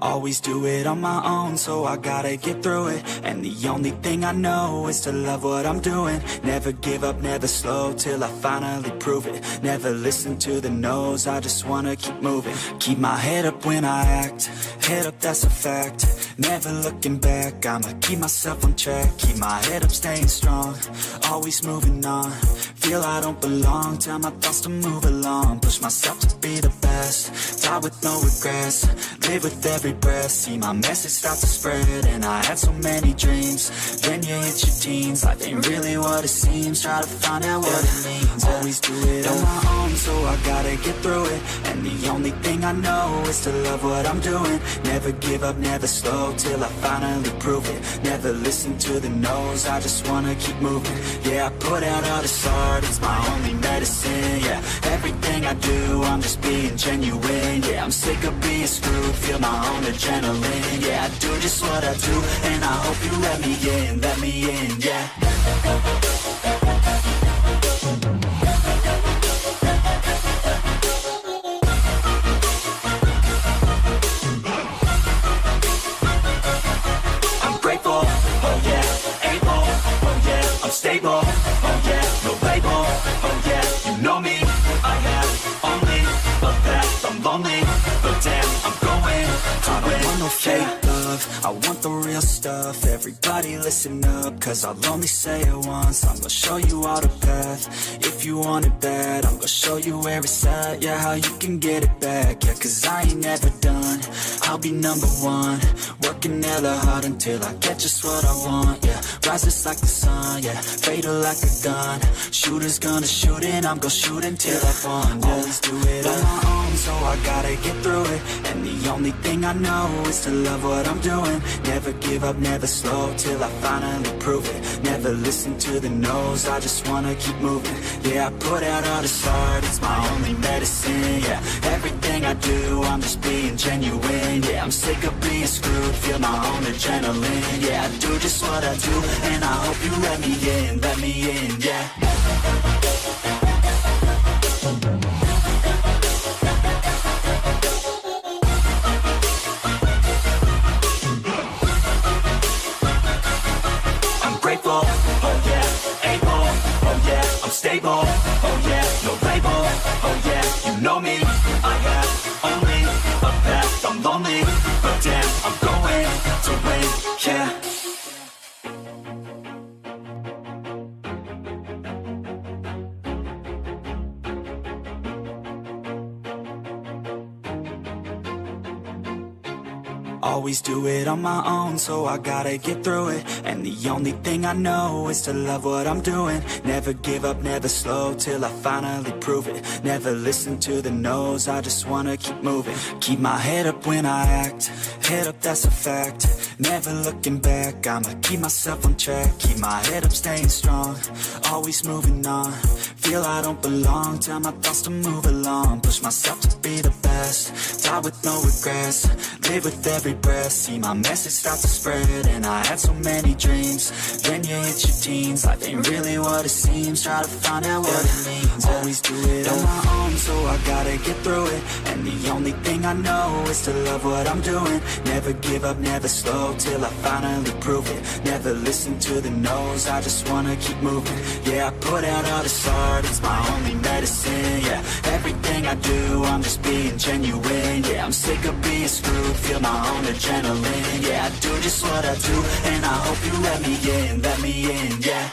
Always do it on my own, so I gotta get through it. And the only thing I know is to love what I'm doing. Never give up, never slow, till I finally prove it. Never listen to the no's, I just wanna keep moving. Keep my head up when I act, head up, that's a fact. Never looking back, I'ma keep myself on track. Keep my head up, staying strong, always moving on. Feel I don't belong, tell my thoughts to move along. Push myself to be the best, die with no regrets. Live with every breath, see my message start to spread. And I had so many dreams, then you hit your teens. Life ain't really what it seems, try to find out what it means. Always do it on my own, so I gotta get through it. And the only thing I know is to love what I'm doing. Never give up, never slow, till I finally prove it. Never listen to the no's, I just wanna keep moving. Yeah, I put out all this art, it's my only medicine. Yeah, everything I do, I'm just being genuine. Yeah, I'm sick of being screwed, feel my own adrenaline. Yeah, I do just what I do, and I hope you let me in, yeah. I'm grateful, oh yeah, able, oh yeah, I'm stable, oh yeah, no label, oh yeah, you know me, I have only a path, I'm lonely, but damn, I'm going to win. I don't want no fake love, I want the real stuff. Everybody listen up, cause I'll only say it once. I'm gonna show you all the path, if you want it bad. I'm gonna show you where it's at, yeah, how you can get it back. Yeah, cause I ain't never done, I'll be number one. Working hella hard until I get just what I want, yeah. Rises like the sun, yeah, fatal like a gun. Shooter's gonna shoot and I'm gonna shoot until I won, yeah. Always do it on my own, so I gotta get through it. And the only thing I know is to love what I'm doing. Never give up, never slow, till I finally prove it. Never listen to the no's, I just wanna keep moving. Yeah, I put out all this art, it's my only medicine. Yeah, everything I do, I'm just being genuine. Yeah, I'm sick of being screwed, feel my own adrenaline. Yeah, I do just what I do, and I hope you let me in, yeah. Oh yeah, able, oh yeah, I'm stable, oh yeah, no label, oh yeah, you know me, I have only a path, I'm lonely, but damn, I'm going to win, yeah. Always do it on my own, so I gotta get through it. And the only thing I know is to love what I'm doing. Never give up, never slow, till I finally prove it. Never listen to the no's, I just wanna keep moving. Keep my head up when I act, head up, that's a fact. Never looking back, I'ma keep myself on track. Keep my head up, staying strong, always moving on. Feel I don't belong, tell my thoughts to move along. Push myself to be the best, die with no regrets. Live with every breath, see my message start to spread. And I had so many dreams, then you hit your teens. Life ain't really what it seems, try to find out what it means. Always do it on my own, so I gotta get through it. And the only thing I know is to love what I'm doing. Never give up, never slow, till I finally prove it. Never listen to the no's, I just wanna keep moving. Yeah, I put out all this art, it's my only medicine. Yeah, everything I do, I'm just being genuine. Yeah, I'm sick of being screwed, feel my own adrenaline. Yeah, I do just what I do, and I hope you let me in, yeah.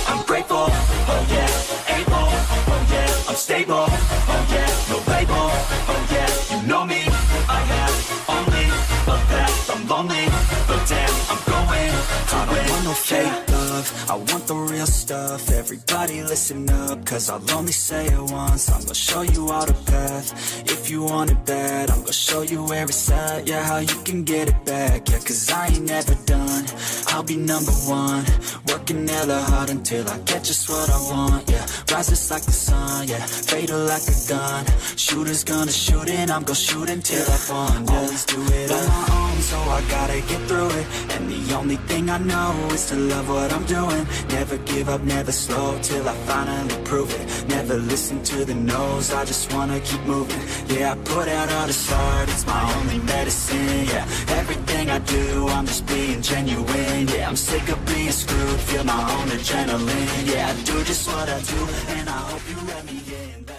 I'm grateful, oh yeah, able, oh yeah, I'm stable, oh yeah, no label, oh yeah, you know me, I have only a path, I'm lonely, but damn, I'm going to win. I don't want no fake love, I want the real stuff. Everybody listen up, cause I'll only say it once. I'm gonna show you all the path, if you want it bad. I'm gonna show you where it's at, yeah, how you can get it back. Yeah, cause I ain't never done, I'll I'll be number one. Working hella hard until I get just what I want, yeah. Rise just like the sun, yeah. Fatal like a gun. Shooters gonna shoot and I'm gonna shoot until I fall, yeah. Always do it on my own, so I gotta get through it. And the only thing I know is to love what I'm doing. Never give up, never slow, till I finally prove it. Never listen to the no's, I just wanna keep moving. Yeah, I put out all this art, it's my only medicine, yeah. Everything I do, I'm just being genuine, yeah. I'm sick of being screwed, feel my own adrenaline, yeah. I do just what I do, and I hope you let me in.